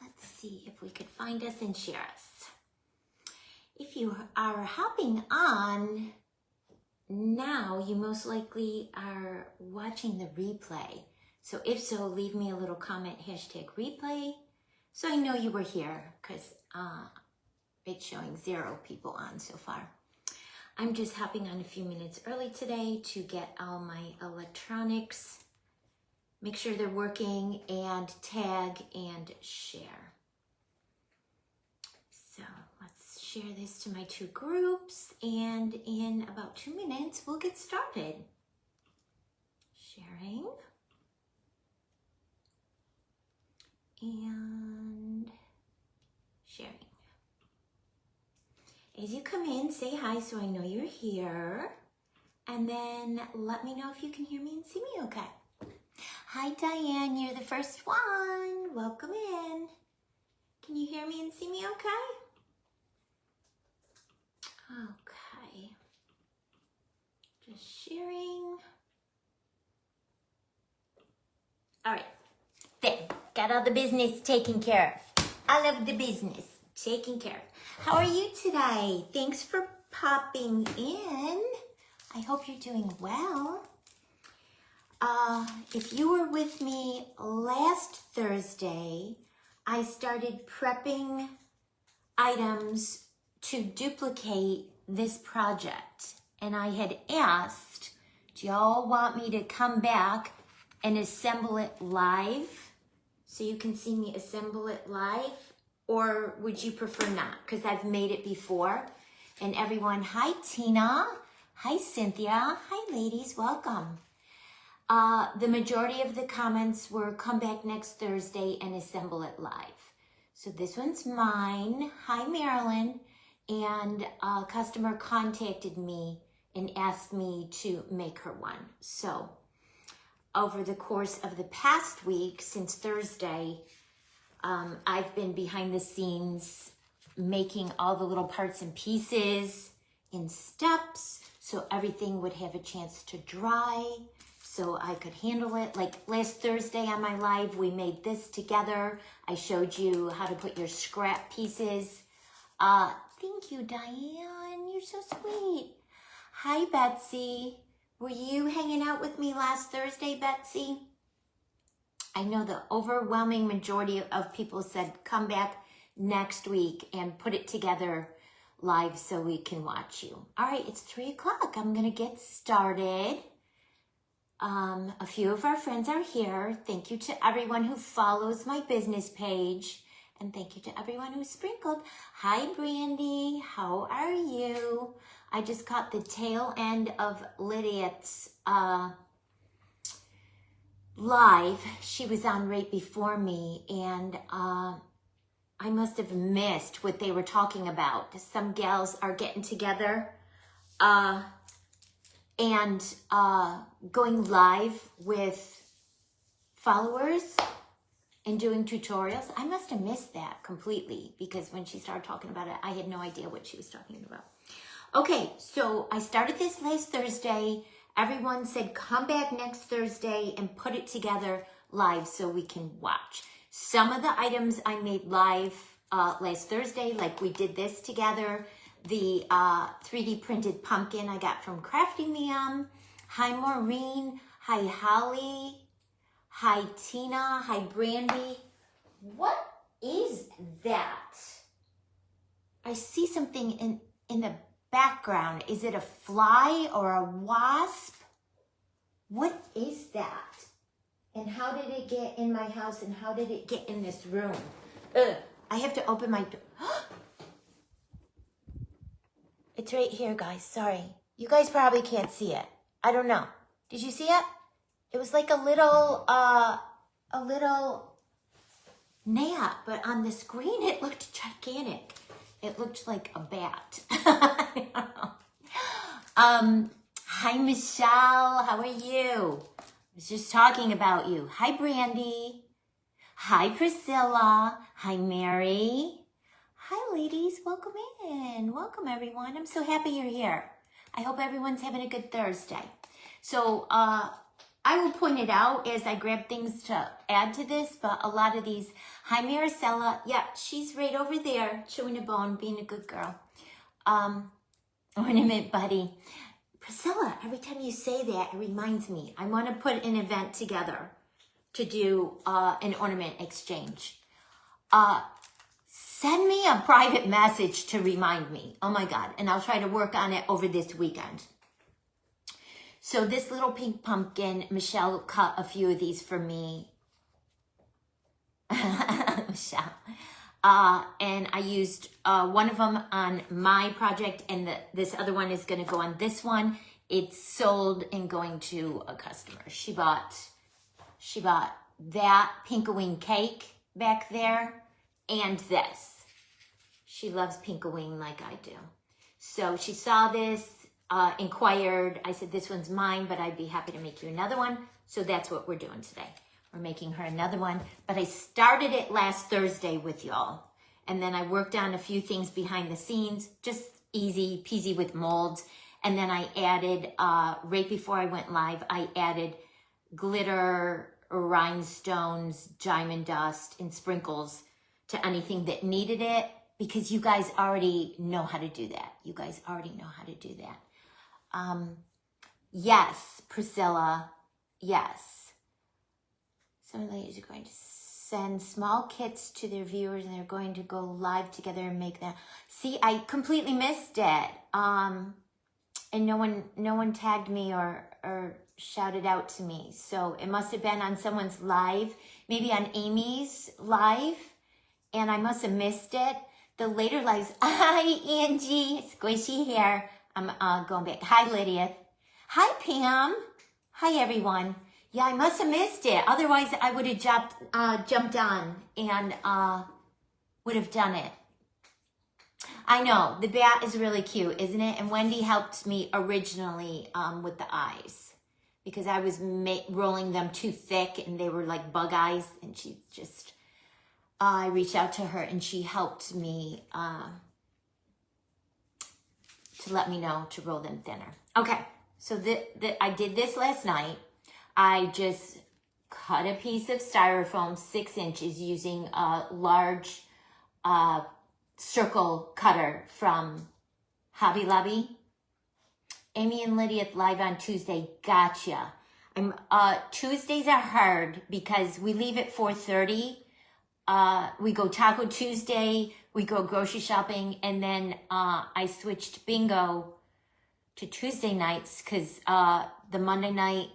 Let's see if we could find us and share us. If you are hopping on now, you most likely are watching the replay. So if so, leave me a little comment, #replay, so I know you were here, because it's showing 0 people on so far. I'm just hopping on a few minutes early today to get all my electronics, make sure they're working, and tag and share. So let's share this to my 2 groups, and in about 2 minutes, we'll get started. Sharing. And sharing. As you come in, say hi so I know you're here. And then let me know if you can hear me and see me okay. Hi, Diane, you're the first one. Welcome in. Can you hear me and see me okay? Okay. Just sharing. All right. There. Got all the business taken care of. All of the business taken care of. How are you today? Thanks for popping in. I hope you're doing well. If you were with me last Thursday, I started prepping items to duplicate this project. And I had asked, do y'all want me to come back and assemble it live? So you can see me assemble it live, or would you prefer not? Because I've made it before. And everyone, hi Tina, hi Cynthia, hi ladies, welcome. The majority of the comments were come back next Thursday and assemble it live. So this one's mine, hi Marilyn, and a customer contacted me and asked me to make her one. So over the course of the past week, since Thursday, I've been behind the scenes making all the little parts and pieces in steps so everything would have a chance to dry so I could handle it. Like last Thursday on my live, we made this together. I showed you how to put your scrap pieces. Thank you, Diane. You're so sweet. Hi, Betsy. Were you hanging out with me last Thursday, Betsy? I know the overwhelming majority of people said come back next week and put it together live so we can watch you. All right, it's 3 o'clock. I'm going to get started. A few of our friends are here. Thank you to everyone who follows my business page. And thank you to everyone who sprinkled. Hi, Brandy. How are you? I just caught the tail end of Lydia's live. She was on right before me, and I must have missed what they were talking about. Some gals are getting together and going live with followers and doing tutorials. I must have missed that completely, because when she started talking about it, I had no idea what she was talking about. Okay, so I started this last Thursday. Everyone said come back next Thursday and put it together live so we can watch. Some of the items I made live last Thursday, like we did this together. The 3D printed pumpkin I got from Crafty Meum. Hi, Maureen. Hi, Holly. Hi, Tina. Hi, Brandy. What is that? I see something in the background. Is it a fly or a wasp? What is that? And how did it get in my house, and how did it get in this room? I have to open my door. It's right here, guys. Sorry. You guys probably can't see it. I don't know. Did you see it? It was like a little gnat, but on the screen it looked gigantic. It looked like a bat. Hi, Michelle. How are you? I was just talking about you. Hi, Brandy. Hi, Priscilla. Hi, Mary. Hi, ladies. Welcome in. Welcome, everyone. I'm so happy you're here. I hope everyone's having a good Thursday. So I I will point it out as I grab things to add to this, but a lot of these, hi Maricela, yeah, she's right over there, chewing a bone, being a good girl. Ornament buddy. Priscilla, every time you say that, it reminds me, I want to put an event together to do an ornament exchange. Send me a private message to remind me. Oh my God, and I'll try to work on it over this weekend. So this little pink pumpkin, Michelle cut a few of these for me. Michelle. And I used one of them on my project, and this other one is going to go on this one. It's sold and going to a customer. She bought that Pink-o-ween cake back there and this. She loves Pink-o-ween like I do. So she saw this, inquired. I said, this one's mine, but I'd be happy to make you another one. So that's what we're doing today. We're making her another one. But I started it last Thursday with y'all. And then I worked on a few things behind the scenes, just easy peasy with molds. And then I added, right before I went live, I added glitter, rhinestones, diamond dust, and sprinkles to anything that needed it, because you guys already know how to do that. You guys already know how to do that. Yes, Priscilla, yes. Some ladies are going to send small kits to their viewers, and they're going to go live together and make them. See, I completely missed it. And no one tagged me or shouted out to me. So it must have been on someone's live, maybe on Amy's live, and I must have missed it. The later lives, hi Angie, squishy hair. I'm going back. Hi Lydia. Hi Pam. Hi everyone. Yeah, I must have missed it. Otherwise, I would have jumped on and would have done it. I know, the bat is really cute, isn't it? And Wendy helped me originally with the eyes, because I was rolling them too thick and they were like bug eyes, and she just, I reached out to her and she helped me to let me know to roll them thinner. Okay, so I did this last night. I just cut a piece of styrofoam 6 inches using a large circle cutter from Hobby Lobby. Amy and Lydia live on Tuesday. Gotcha. Tuesdays are hard because we leave at 4:30. We go Taco Tuesday. We go grocery shopping, and then I switched bingo to Tuesday nights because the Monday night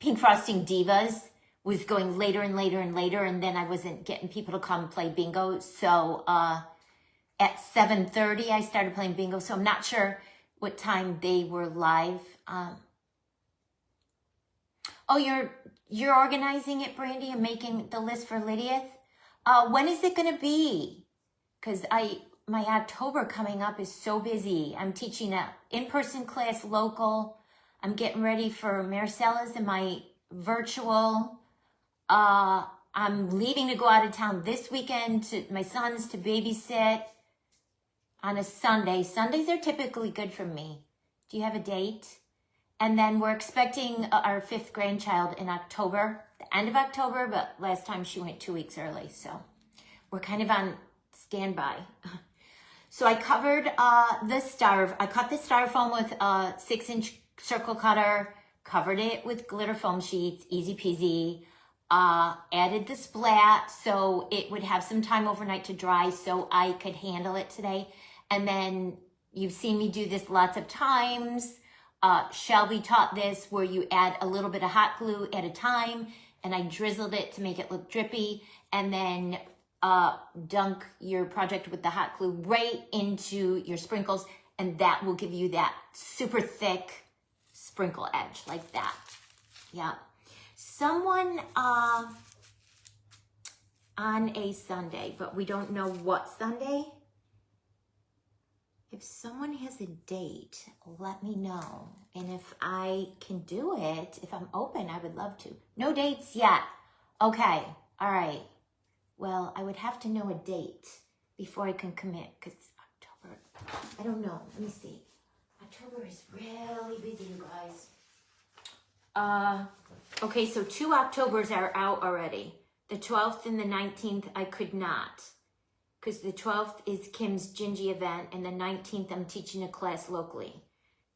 Pink Frosting Divas was going later and later and later, and then I wasn't getting people to come play bingo. So at 7:30 I started playing bingo. So I'm not sure what time they were live. Oh, you're organizing it, Brandy, and making the list for Lydia. When is it gonna be? Because my October coming up is so busy. I'm teaching an in-person class local. I'm getting ready for Maricela's and my virtual. I'm leaving to go out of town this weekend to my son's to babysit on a Sunday. Sundays are typically good for me. Do you have a date? And then we're expecting our 5th grandchild in October, the end of October, but last time she went 2 weeks early. So we're kind of on standby. So I covered I cut the styrofoam with a 6-inch circle cutter, covered it with glitter foam sheets, easy peasy. Added the splat so it would have some time overnight to dry so I could handle it today. And then you've seen me do this lots of times. Shelby taught this where you add a little bit of hot glue at a time, and I drizzled it to make it look drippy, and then dunk your project with the hot glue right into your sprinkles, and that will give you that super thick sprinkle edge like that. Yeah. Someone on a Sunday, but we don't know what Sunday. If someone has a date, let me know. And if I can do it, if I'm open, I would love to. No dates yet. Okay. All right. Well, I would have to know a date before I can commit, because October, I don't know. Let me see. October is really busy, you guys. Okay, so 2 Octobers are out already. The 12th and the 19th, I could not. Because the 12th is Kim's Gingy event, and the 19th, I'm teaching a class locally.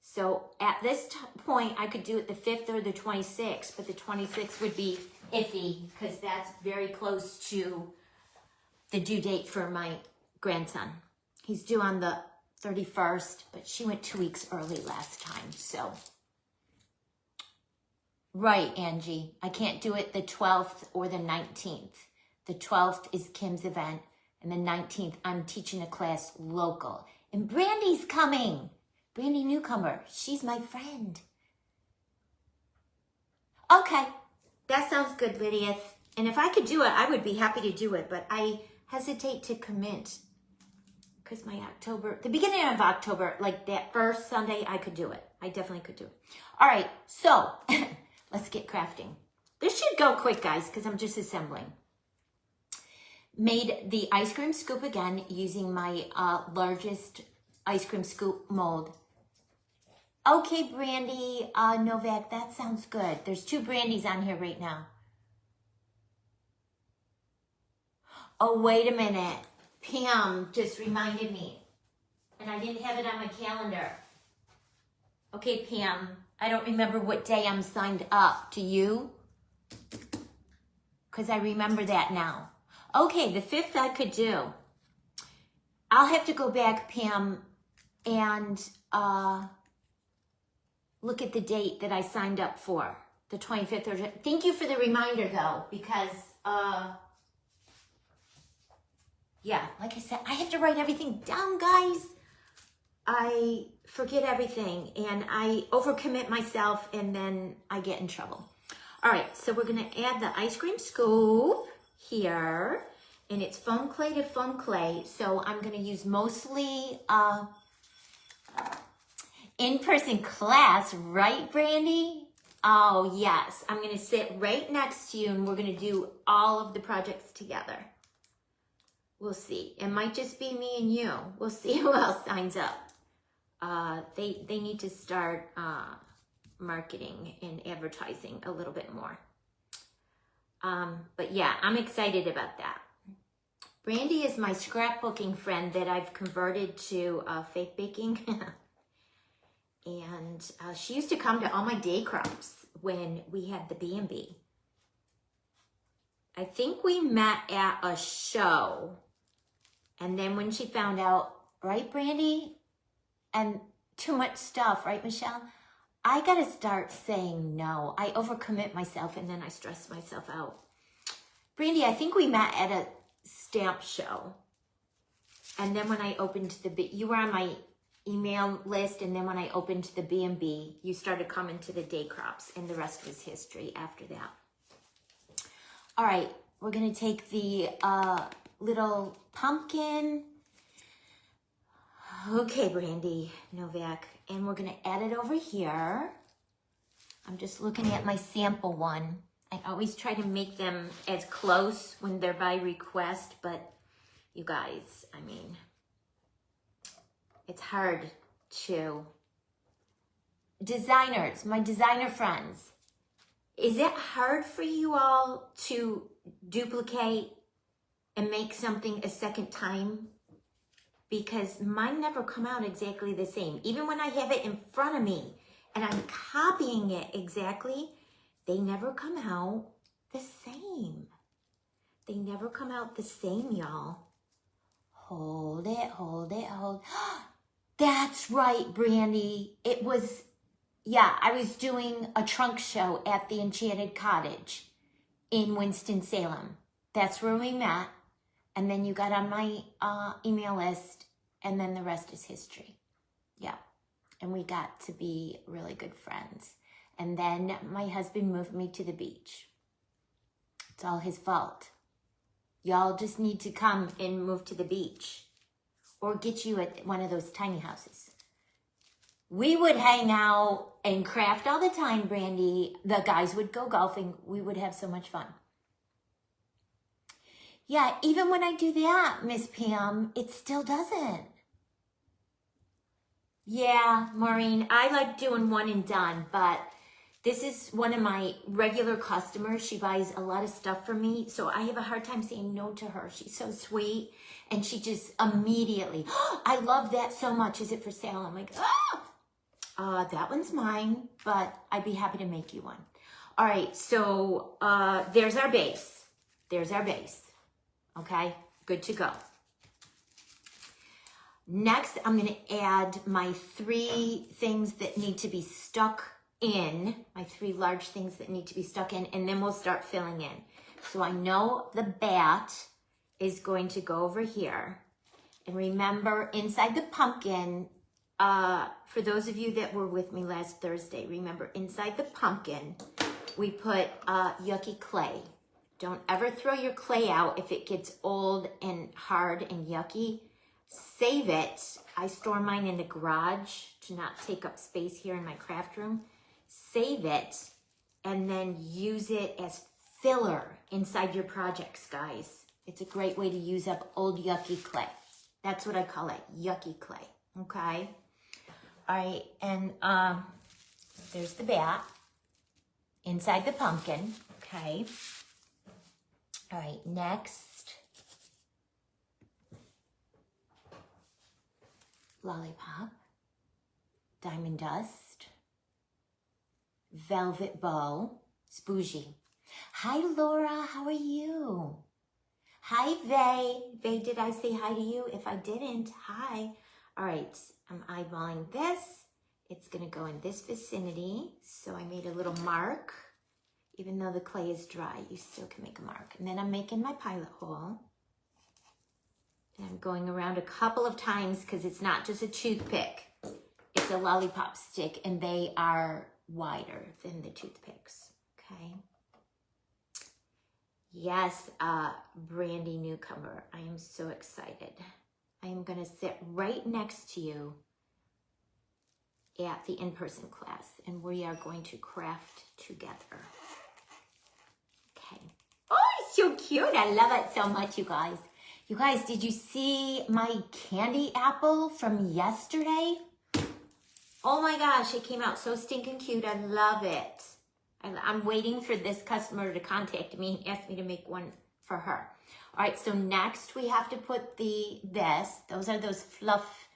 So at this point, I could do it the 5th or the 26th, but the 26th would be iffy, because that's very close to the due date for my grandson. He's due on the 31st, but she went 2 weeks early last time, so. Right, Angie, I can't do it the 12th or the 19th. The 12th is Kim's event, and the 19th, I'm teaching a class local. And Brandy's coming. Brandy Newcomer, she's my friend. Okay, that sounds good, Lydia. And if I could do it, I would be happy to do it, but I hesitate to commit because my October, the beginning of October, like that first Sunday, I could do it. I definitely could do it. All right, so let's get crafting. This should go quick, guys, because I'm just assembling. Made the ice cream scoop again using my largest ice cream scoop mold. Okay, Brandy Novak, that sounds good. There's 2 Brandys on here right now. Oh, wait a minute. Pam just reminded me. And I didn't have it on my calendar. Okay, Pam, I don't remember what day I'm signed up. Do you? Because I remember that now. Okay, the 5th I could do. I'll have to go back, Pam, and look at the date that I signed up for, the 25th. Thank you for the reminder, though, because, yeah, like I said, I have to write everything down, guys. I forget everything, and I overcommit myself, and then I get in trouble. All right, so we're going to add the ice cream scoop here, and it's foam clay to foam clay, so I'm going to use mostly in-person class, right, Brandy? Oh, yes. I'm going to sit right next to you, and we're going to do all of the projects together. We'll see. It might just be me and you. We'll see who else signs up. They need to start marketing and advertising a little bit more. But yeah, I'm excited about that. Brandy is my scrapbooking friend that I've converted to fake baking. And she used to come to all my day crops when we had the B&B. I think we met at a show. And then when she found out, right, Brandy? And too much stuff, right, Michelle? I got to start saying no. I overcommit myself and then I stress myself out. Brandy, I think we met at a stamp show. And then when I opened you were on my email list, and then when I opened the B&B, you started coming to the day crops, and the rest was history after that. All right, we're going to take the little pumpkin. Okay, Brandy Novak, and we're going to add it over here. I'm just looking at my sample one. I always try to make them as close when they're by request, but you guys, I mean, it's hard to. Designers, my designer friends, is it hard for you all to duplicate and make something a second time? Because mine never come out exactly the same. Even when I have it in front of me and I'm copying it exactly, they never come out the same. They never come out the same, y'all. Hold it, hold it, hold. That's right, Brandy. It was, yeah, I was doing a trunk show at the Enchanted Cottage in Winston-Salem. That's where we met. And then you got on my email list, and then the rest is history. Yeah, and we got to be really good friends. And then my husband moved me to the beach. It's all his fault. Y'all just need to come and move to the beach or get you at one of those tiny houses. We would hang out and craft all the time, Brandy. The guys would go golfing. We would have so much fun. Yeah, even when I do that, Miss Pam, it still doesn't. Yeah, Maureen, I like doing one and done, but This is one of my regular customers. She buys a lot of stuff from me, so I have a hard time saying no to her. She's so sweet, and she just immediately, oh, I love that so much. Is it for sale? I'm like, that one's mine, but I'd be happy to make you one. All right, so there's our base. There's our base. Okay, good to go. Next, I'm going to add my 3 things that need to be stuck in, my 3 large things that need to be stuck in, and then we'll start filling in. So I know the bat is going to go over here. And remember, inside the pumpkin, for those of you that were with me last Thursday, remember inside the pumpkin, we put yucky clay. Don't ever throw your clay out if it gets old and hard and yucky. Save it. I store mine in the garage to not take up space here in my craft room. Save it and then use it as filler inside your projects, guys. It's a great way to use up old yucky clay. That's what I call it, yucky clay, okay? All right, and there's the bat inside the pumpkin, okay? All right, next, lollipop, diamond dust, velvet bow, spoogie. Hi, Laura, how are you? Hi, Vay. Vay, did I say hi to you? If I didn't, hi. All right, I'm eyeballing this. It's gonna go in this vicinity. So I made a little mark. Even though the clay is dry, you still can make a mark. And then I'm making my pilot hole. And I'm going around a couple of times because it's not just a toothpick. It's a lollipop stick, and they are wider than the toothpicks, okay? Yes, Brandy newcomer, I am so excited. I am gonna sit right next to you at the in-person class, and we are going to craft together. Okay. Oh, it's so cute. I love it so much, you guys. You guys, did you see my candy apple from yesterday? Oh my gosh, it came out so stinking cute. I love it. I'm waiting for this customer to contact me and ask me to make one for her. All right, so next we have to put those are those fluff,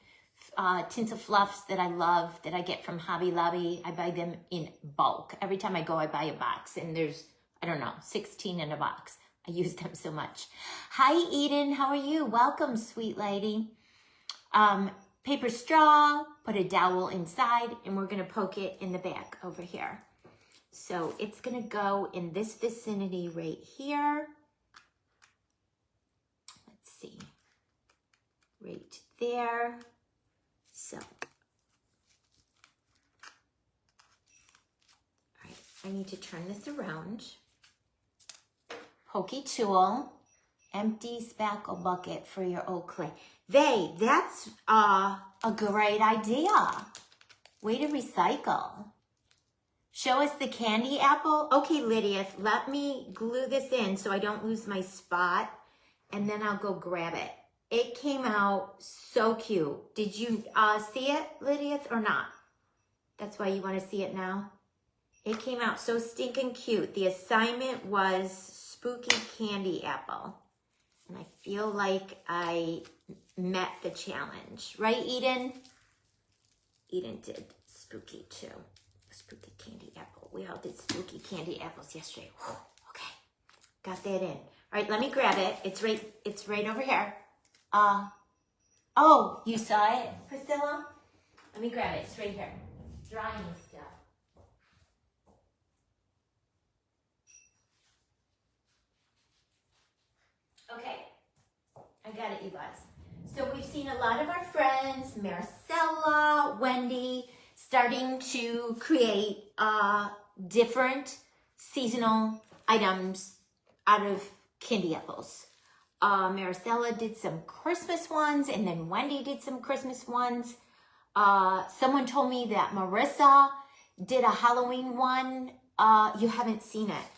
tinsel fluffs that I love, that I get from Hobby Lobby. I buy them in bulk. Every time I go, I buy a box, and there's, I don't know, 16 in a box. I use them so much. Hi, Eden, how are you? Welcome, sweet lady. Paper straw, put a dowel inside, and we're gonna poke it in the back over here. So it's gonna go in this vicinity right here. Let's see, right there. So, all right, I need to turn this around. Pokey tool, empty spackle bucket for your old clay. Vay, that's a great idea. Way to recycle. Show us the candy apple. Okay, Lydia, let me glue this in so I don't lose my spot, and then I'll go grab it. It came out so cute. Did you see it, Lydia, or not? That's why you want to see it now? It came out so stinking cute. The assignment was spooky candy apple. And I feel like I met the challenge. Right, Eden? Eden did spooky too. Spooky candy apple. We all did spooky candy apples yesterday. Whew, okay, got that in. All right, let me grab it. It's right over here. Oh, you saw it, Priscilla? Let me grab it. It's right here. Drying stuff. Okay, I got it, you guys. So we've seen a lot of our friends, Maricela, Wendy, starting to create different seasonal items out of candy apples. Maricela did some Christmas ones, and then Wendy did some Christmas ones. Someone told me that Marissa did a Halloween one. You haven't seen it.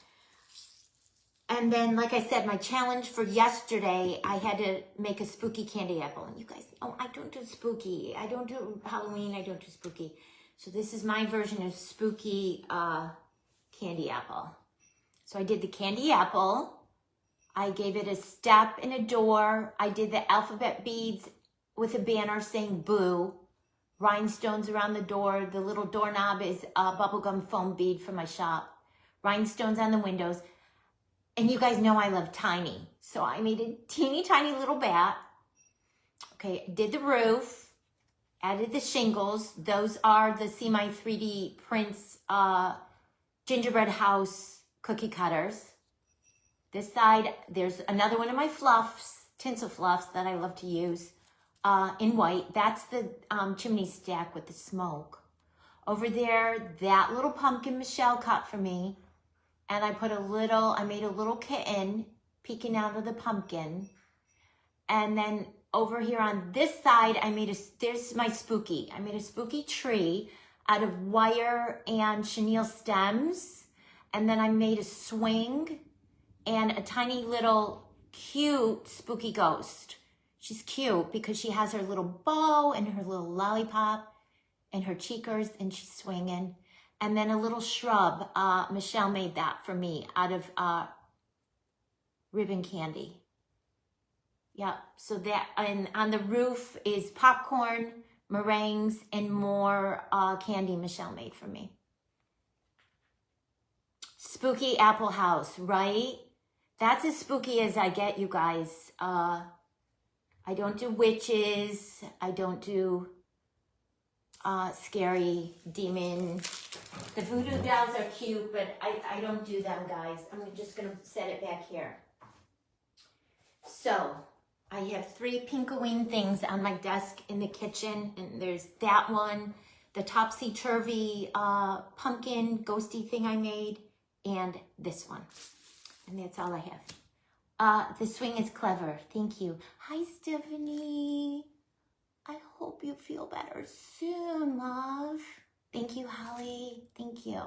And then, like I said, my challenge for yesterday, I had to make a spooky candy apple. And you guys, oh, I don't do I don't do Halloween, I don't do spooky. So this is my version of spooky candy apple. So I did the candy apple. I gave it a step and a door. I did the alphabet beads with a banner saying boo. Rhinestones around the door. The little doorknob is a bubblegum foam bead from my shop. Rhinestones on the windows. And you guys know I love tiny. So I made a teeny tiny little bat. Okay, did the roof. Added the shingles. Those are the See My 3D Prints gingerbread house cookie cutters. This side, there's another one of my fluffs, tinsel fluffs that I love to use in white. That's the chimney stack with the smoke. Over there, that little pumpkin Michelle cut for me. And I made a little kitten peeking out of the pumpkin. And then over here on this side, there's my spooky. I made a spooky tree out of wire and chenille stems. And then I made a swing and a tiny little cute spooky ghost. She's cute because she has her little bow and her little lollipop and her cheekers and she's swinging. And then a little shrub. Michelle made that for me out of ribbon candy. Yeah, so that, and on the roof is popcorn, meringues, and more candy Michelle made for me. Spooky apple house, right? That's as spooky as I get, you guys. I don't do witches. I don't do scary demon. The voodoo dolls are cute, but I don't do them, guys. I'm just going to set it back here. So I have 3 Pink-o-ween things on my desk in the kitchen, and there's that one, the topsy-turvy pumpkin ghosty thing I made, and this one. And that's all I have. The swing is clever. Thank you. Hi, Stephanie. I hope you feel better soon, love. Thank you, Holly. Thank you.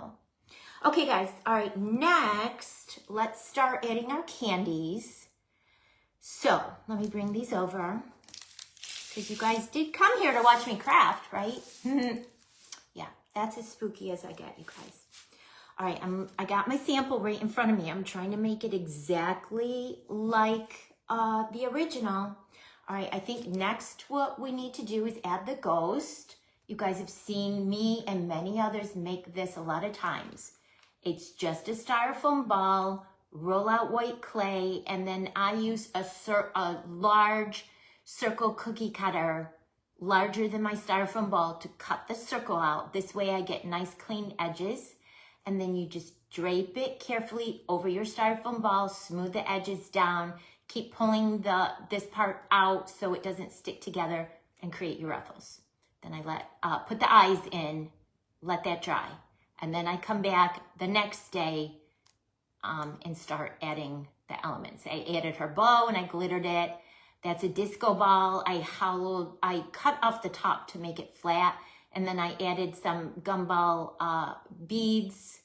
Okay, guys. All right, next, let's start adding our candies. So let me bring these over because you guys did come here to watch me craft, right? Yeah, that's as spooky as I get, you guys. All right, I got my sample right in front of me. I'm trying to make it exactly like the original. All right, I think next what we need to do is add the ghost. You guys have seen me and many others make this a lot of times. It's just a styrofoam ball, roll out white clay, and then I use a large circle cookie cutter, larger than my styrofoam ball, to cut the circle out. This way I get nice clean edges. And then you just drape it carefully over your styrofoam ball, smooth the edges down, keep pulling this part out so it doesn't stick together and create your ruffles. Then I put the eyes in, let that dry. And then I come back the next day and start adding the elements. I added her bow and I glittered it. That's a disco ball. I cut off the top to make it flat. And then I added some gumball beads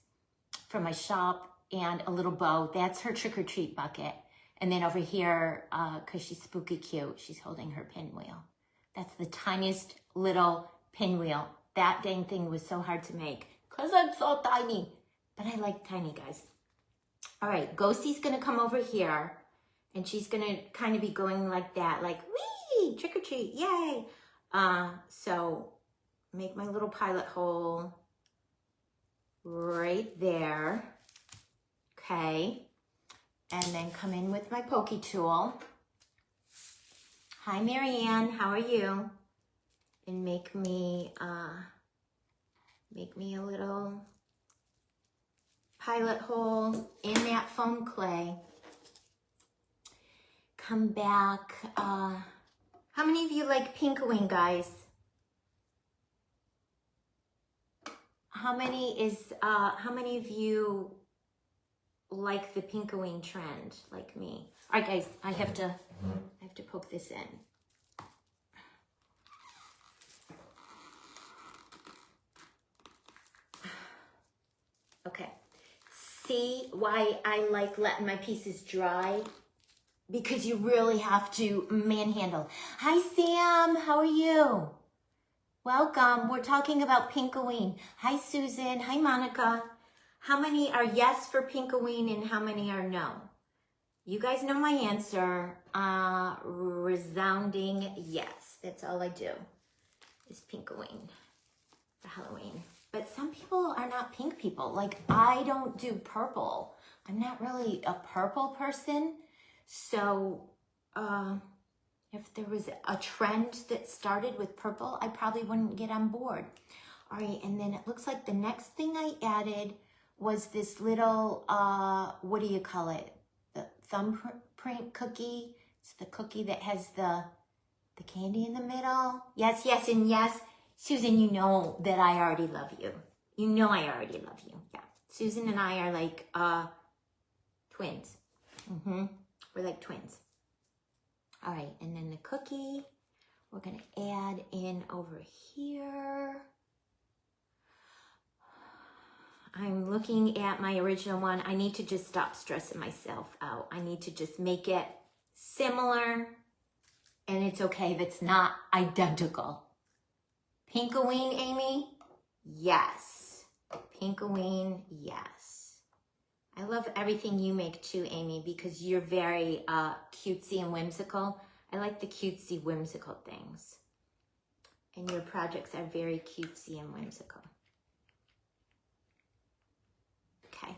from my shop and a little bow. That's her trick-or-treat bucket. And then over here, because she's spooky cute, she's holding her pinwheel. That's the tiniest little pinwheel. That dang thing was so hard to make because I'm so tiny. But I like tiny, guys. All right, Ghostie's going to come over here. And she's going to kind of be going like that. Like, wee, trick-or-treat, yay. So make my little pilot hole right there. Okay. And then come in with my pokey tool. Hi, Marianne. How are you? And make me a little pilot hole in that foam clay. Come back. How many of you like Pink-o-ween, guys? How many of you like the Pink-o-ween trend, like me? All right, guys, I have to poke this in. Okay. See why I like letting my pieces dry? Because you really have to manhandle. Hi, Sam. How are you? Welcome. We're talking about Pink-o-ween. Hi, Susan. Hi, Monica. How many are yes for Pink-o-ween and how many are no? You guys know my answer. Resounding yes. That's all I do is Pink-o-ween for Halloween. But some people are not pink people. Like, I don't do purple. I'm not really a purple person. So, if there was a trend that started with purple, I probably wouldn't get on board. All right, and then it looks like the next thing I added was this little, what do you call it? The thumbprint cookie. It's the cookie that has the candy in the middle. Yes, yes, and yes. Susan, you know that I already love you. You know I already love you. Yeah. Susan and I are like twins. We're like twins. All right, and then the cookie, we're going to add in over here. I'm looking at my original one. I need to just stop stressing myself out. I need to just make it similar, and it's okay if it's not identical. Pink-o-ween, Amy? Yes. Pink-o-ween, yes. I love everything you make too, Amy, because you're very cutesy and whimsical. I like the cutesy, whimsical things. And your projects are very cutesy and whimsical. Okay.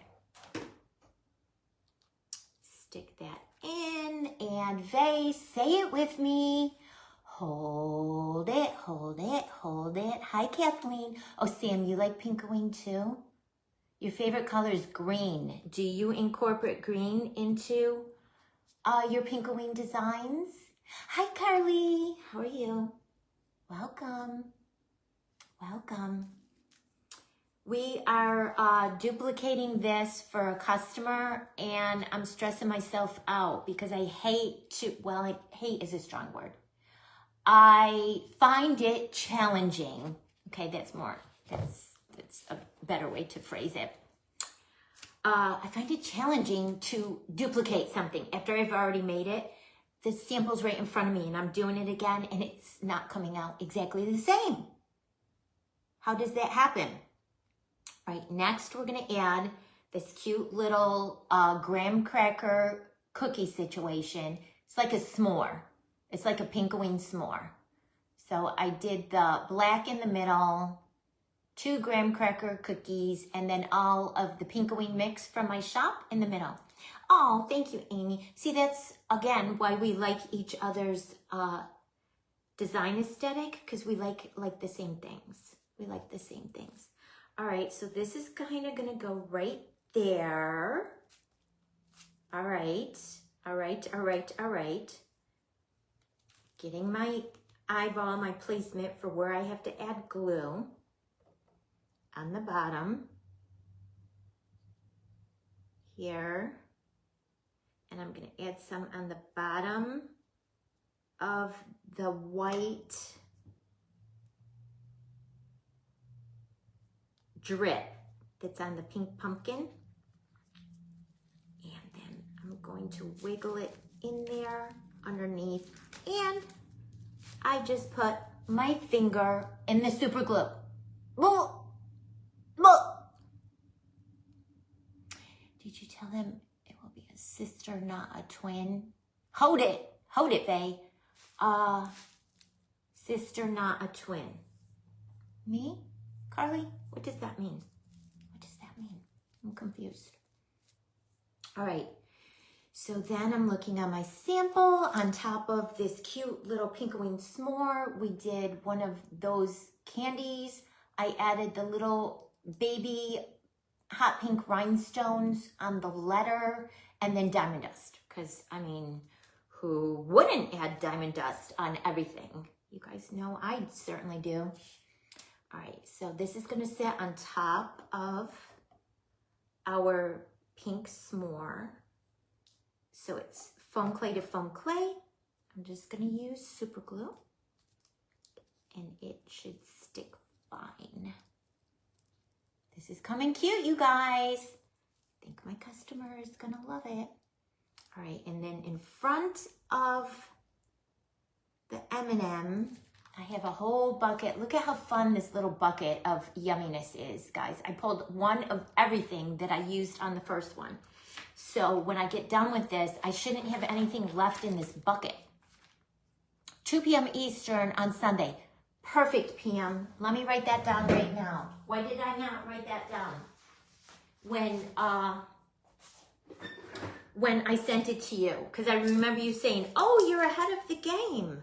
Stick that in, and Vay, say it with me. Hold it, hold it, hold it. Hi, Kathleen. Oh, Sam, you like Pink-o-ween too? Your favorite color is green. Do you incorporate green into your Pink-o-ween designs? Hi, Carly. How are you? Welcome. Welcome. We are duplicating this for a customer, and I'm stressing myself out because I hate to, well, hate is a strong word. I find it challenging. Okay, that's a better way to phrase it. I find it challenging to duplicate something after I've already made it. The sample's right in front of me and I'm doing it again and it's not coming out exactly the same. How does that happen? All right, next we're gonna add this cute little graham cracker cookie situation. It's like a s'more. It's like a Pink-o-ween s'more. So I did the black in the middle, 2 graham cracker cookies, and then all of the Pink-o-ween mix from my shop in the middle. Oh, thank you, Amy. See, that's, again, why we like each other's design aesthetic, because we like the same things. We like the same things. All right, so this is kind of going to go right there. All right, all right, all right, all right. Getting my eyeball, my placement for where I have to add glue on the bottom here. And I'm going to add some on the bottom of the white drip that's on the pink pumpkin. And then I'm going to wiggle it in there underneath. And I just put my finger in the super glue. Did you tell them it will be a sister, not a twin? Hold it, Faye. Sister, not a twin. Me? Carly? What does that mean? What does that mean? I'm confused. All right. So then I'm looking at my sample on top of this cute little Pink-o-ween s'more. We did one of those candies. I added the little baby hot pink rhinestones on the letter and then diamond dust. Because, I mean, who wouldn't add diamond dust on everything? You guys know I certainly do. All right, so this is going to sit on top of our pink s'more. So it's foam clay to foam clay. I'm just going to use super glue and it should stick fine. This is coming cute, you guys. I think my customer is going to love it. All right, and then in front of the M&M, I have a whole bucket. Look at how fun this little bucket of yumminess is, guys. I pulled one of everything that I used on the first one. So when I get done with this, I shouldn't have anything left in this bucket. 2 p.m. Eastern on Sunday. Perfect, PM. Let me write that down right now. Why did I not write that down? When I sent it to you, because I remember you saying, oh, you're ahead of the game.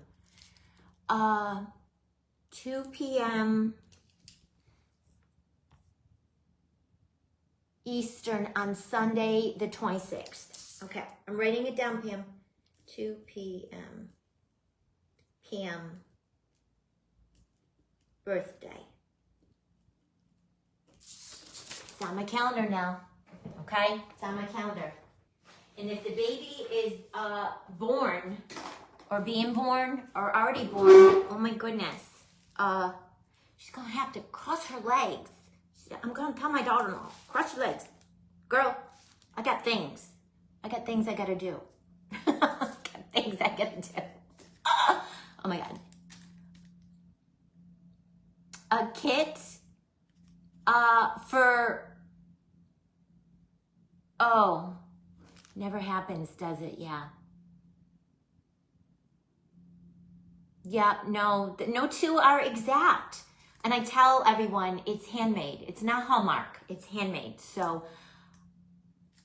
2 p.m. Eastern on Sunday, the 26th. Okay, I'm writing it down, Pam. 2 p.m. birthday. It's on my calendar now. Okay, it's on my calendar. And if the baby is born, or being born, or already born, oh my goodness, she's gonna have to cross her legs. I'm gonna tell my daughter-in-law, cross your legs. Girl, I got things. I got things I gotta do. I got things I gotta do. Oh my God. A kit oh, never happens, does it? Yeah. Yeah, no two are exact. And I tell everyone it's handmade. It's not Hallmark, it's handmade. So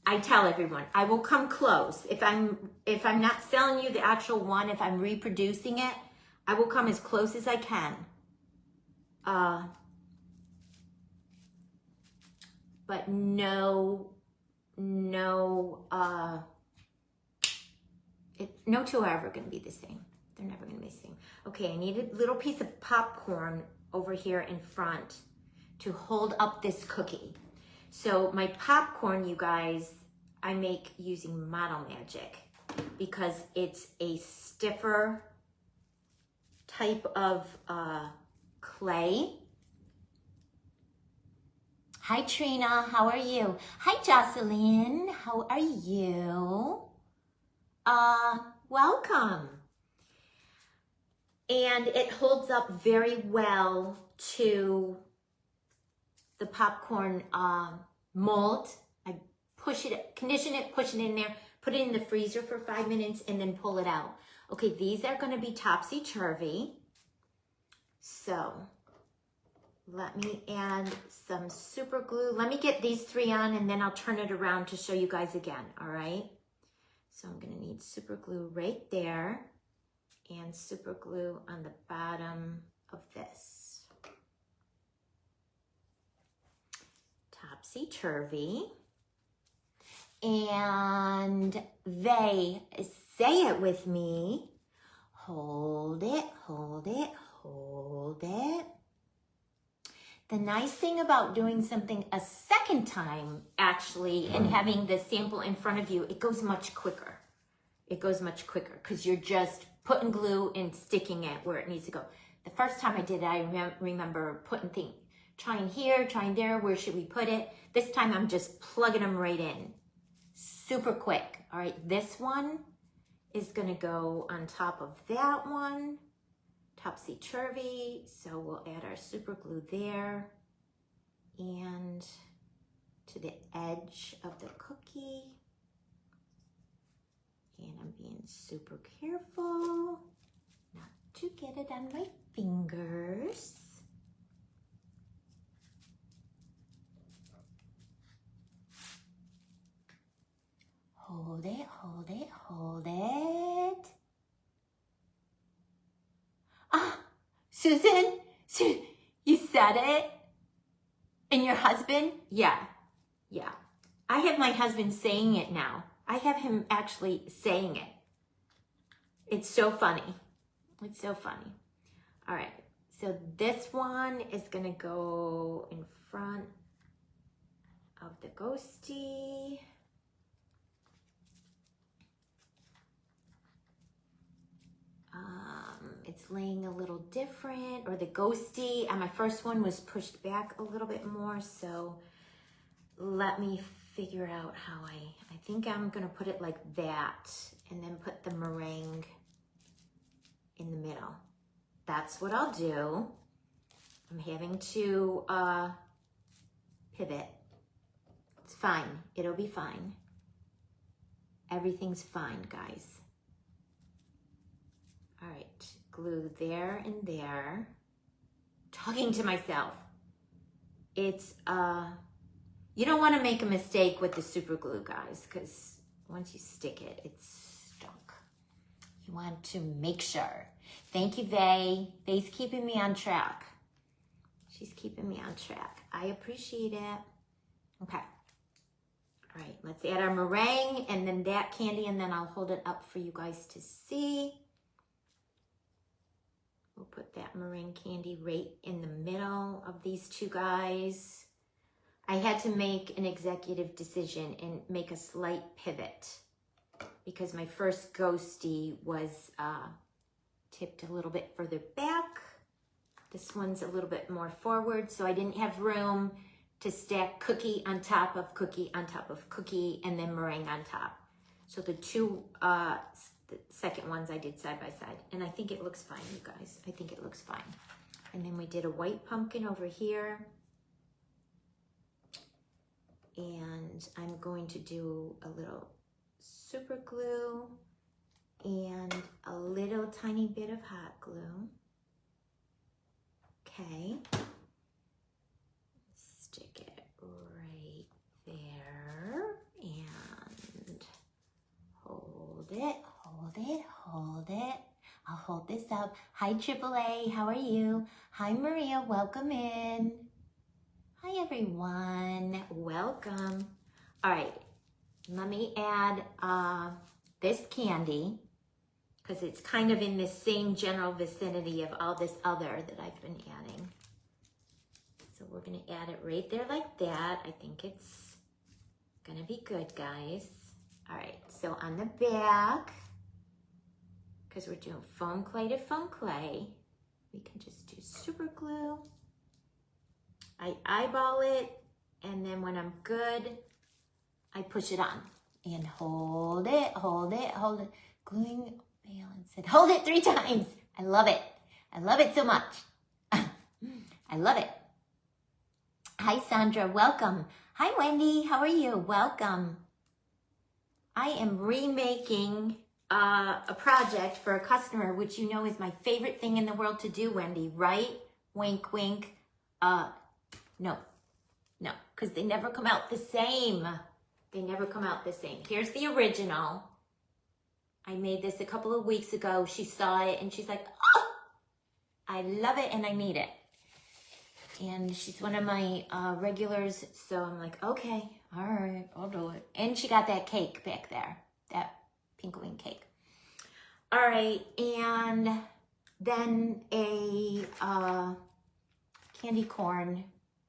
I tell everyone, I will come close. If I'm not selling you the actual one, if I'm reproducing it, I will come as close as I can. But no two are ever gonna be the same. They're never gonna be the same. Okay, I need a little piece of popcorn over here in front to hold up this cookie. So my popcorn, you guys, I make using Model Magic because it's a stiffer type of clay. Hi Trina, how are you? Hi Jocelyn, how are you? Welcome. And it holds up very well to the popcorn mold. I push it, condition it, push it in there, put it in the freezer for 5 minutes, and then pull it out. Okay, these are gonna be topsy-turvy. So let me add some super glue. Let me get these 3 on and then I'll turn it around to show you guys again, all right? So I'm gonna need super glue right there and super glue on the bottom of this. Topsy-turvy. And they say it with me. Hold it, hold it, hold it. The nice thing about doing something a second time, actually, and having the sample in front of you, it goes much quicker. It goes much quicker because you're just putting glue and sticking it where it needs to go. The first time I did it, I remember putting things, trying here, trying there, where should we put it? This time I'm just plugging them right in. Super quick. All right, this one is gonna go on top of that one. Topsy-turvy, so we'll add our super glue there and to the edge of the cookie. And I'm being super careful not to get it on my fingers. Hold it, hold it, hold it. Ah, Susan, you said it? And your husband? Yeah. I have my husband saying it now. I have him actually saying it. It's so funny. It's so funny. All right, so this one is gonna go in front of the ghosty. It's laying a little different, or the ghosty. And my first one was pushed back a little bit more, so let me figure out how I think I'm gonna put it like that and then put the meringue in the middle. that's what I'll do. I'm having to pivot. It's fine. It'll be fine. Everything's fine, guys. All right, glue there and there. Talking to myself. It's, you don't want to make a mistake with the super glue, guys, because once you stick it, it's stuck. You want to make sure. Thank you, Vay. Vay's keeping me on track. She's keeping me on track. I appreciate it. Okay. All right, let's add our meringue and then that candy, and then I'll hold it up for you guys to see. We'll put that meringue candy right in the middle of these two guys. I had to make an executive decision and make a slight pivot because my first ghosty was tipped a little bit further back. This one's a little bit more forward, so I didn't have room to stack cookie on top of cookie on top of cookie and then meringue on top. So the two the second ones I did side by side, and I think it looks fine, you guys. I think it looks fine. And then we did a white pumpkin over here. And I'm going to do a little super glue and a little tiny bit of hot glue. Okay. Stick it right there and hold it, hold it, hold it. I'll hold this up. Hi, AAA, how are you? Hi, Maria, welcome in. Hi, everyone, welcome. All right, let me add this candy because it's kind of in the same general vicinity of all this other that I've been adding. So we're gonna add it right there like that. I think it's gonna be good, guys. All right, so on the back, because we're doing foam clay to foam clay, we can just do super glue. I eyeball it, and then when I'm good, I push it on and hold it, hold it, hold it. Gluing balance it. Hold it 3 times. I love it. I love it so much. I love it. Hi, Sandra. Welcome. Hi, Wendy. How are you? Welcome. I am remaking a project for a customer, which you know is my favorite thing in the world to do, Wendy, right? Wink, wink. No, because they never come out the same. They never come out the same. Here's the original. I made this a couple of weeks ago. She saw it and she's like, oh, I love it and I need it. And she's one of my regulars, so I'm like, okay, all right, I'll do it. And she got that cake back there, that Pink-o-ween cake. All right, and then a candy corn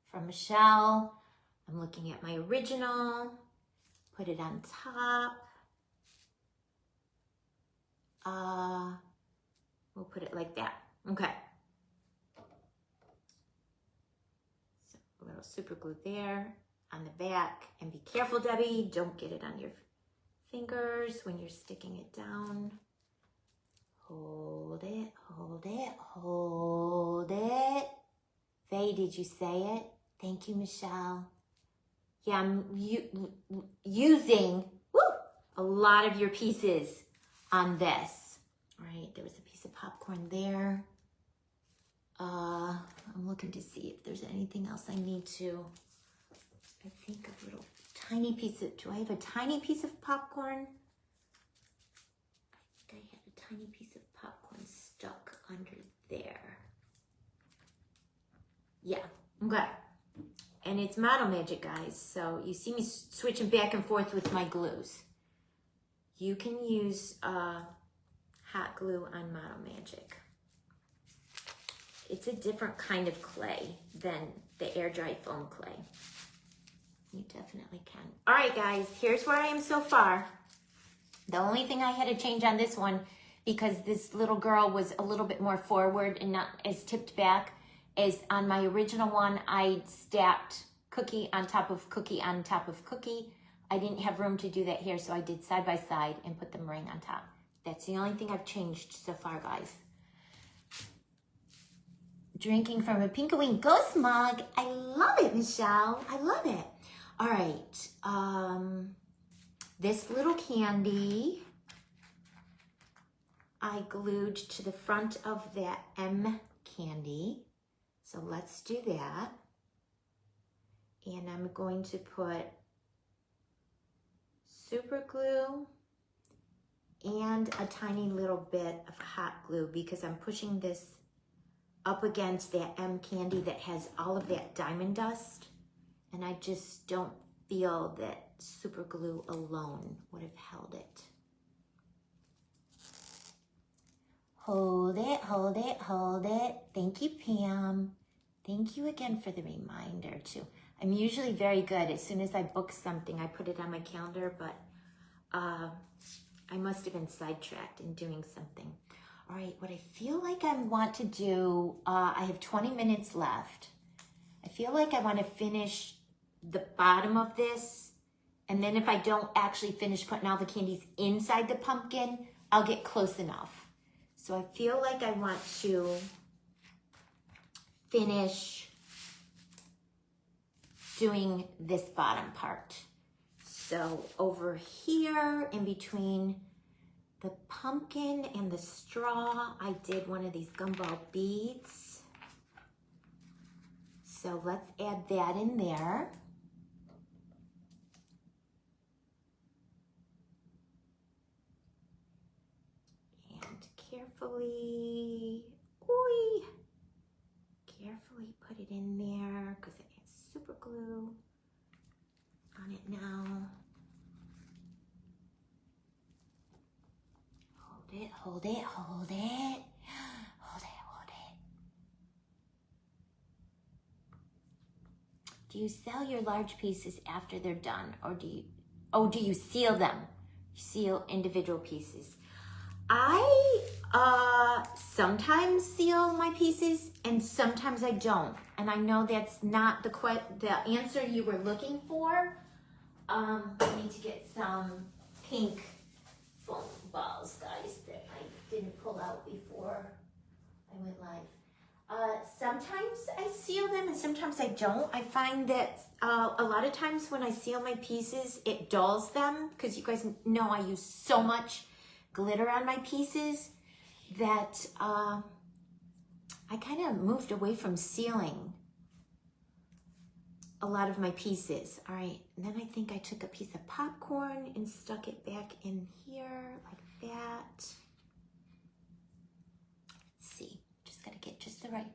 from Michelle. I'm looking at my original. Put it on top. We'll put it like that. Okay. So a little super glue there on the back. And be careful, Debbie. Don't get it on your fingers when you're sticking it down. Hold it, hold it, hold it. Faye, did you say it? Thank you, Michelle. Yeah, I'm using a lot of your pieces on this. All right, there was a piece of popcorn there. I'm looking to see if there's anything else I need to. I think a little tiny piece of, do I have a tiny piece of popcorn? I think I have a tiny piece of popcorn stuck under there. Yeah, okay. And it's Model Magic, guys, so you see me switching back and forth with my glues. You can use hot glue on Model Magic. It's a different kind of clay than the air dry foam clay. You definitely can. All right, guys, here's where I am so far. The only thing I had to change on this one, because this little girl was a little bit more forward and not as tipped back, is on my original one, I stacked cookie on top of cookie on top of cookie. I didn't have room to do that here, so I did side by side and put the meringue on top. That's the only thing I've changed so far, guys. drinking from a Pink-o-ween ghost mug. I love it, Michelle. I love it. All right. This little candy I glued to the front of that M candy. So let's do that. And I'm going to put super glue and a tiny little bit of hot glue because I'm pushing this up against that M candy that has all of that diamond dust. And I just don't feel that super glue alone would have held it. Hold it, hold it, hold it. Thank you, Pam. Thank you again for the reminder too. I'm usually very good. As soon as I book something, I put it on my calendar, but I must have been sidetracked in doing something. All right, what I feel like I want to do, I have 20 minutes left. I feel like I want to finish the bottom of this, and then if I don't actually finish putting all the candies inside the pumpkin, I'll get close enough. So I feel like I want to finish doing this bottom part. So over here in between the pumpkin and the straw, I did one of these gumball beads. So let's add that in there. And carefully put it in there because it has super glue on it now. Hold it, hold it, hold it. Hold it, hold it. Do you sell your large pieces after they're done, or do you seal them? You seal individual pieces. I sometimes seal my pieces and sometimes I don't. And I know that's not the answer you were looking for. I need to get some pink foam balls, guys, that I didn't pull out before I went live. Sometimes I seal them and sometimes I don't. I find that a lot of times when I seal my pieces, it dulls them because you guys know I use so much glitter on my pieces that I kind of moved away from sealing a lot of my pieces. All right, and then I think I took a piece of popcorn and stuck it back in here like that. Let's see, just gotta get just the right.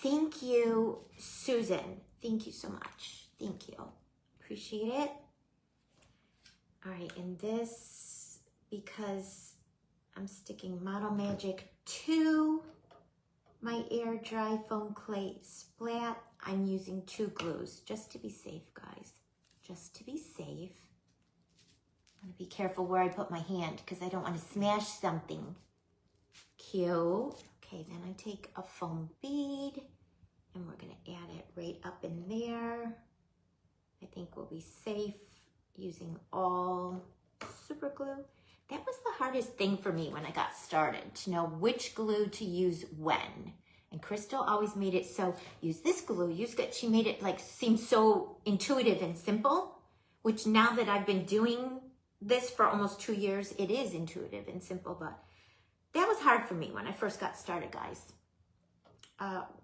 Thank you, Susan. Thank you so much. Thank you. Appreciate it. All right, and this, because I'm sticking Model Magic to my air dry foam clay splat, I'm using 2 glues just to be safe, guys. Just to be safe. I'm gonna be careful where I put my hand because I don't want to smash something. Cute. Okay, then I take a foam bead and we're gonna add it right up in there. I think we'll be safe using all super glue. That was the hardest thing for me when I got started, to know which glue to use when. And Crystal always made it so, use this glue, use that. She made it like seem so intuitive and simple, which now that I've been doing this for almost 2 years, it is intuitive and simple, but that was hard for me when I first got started, guys.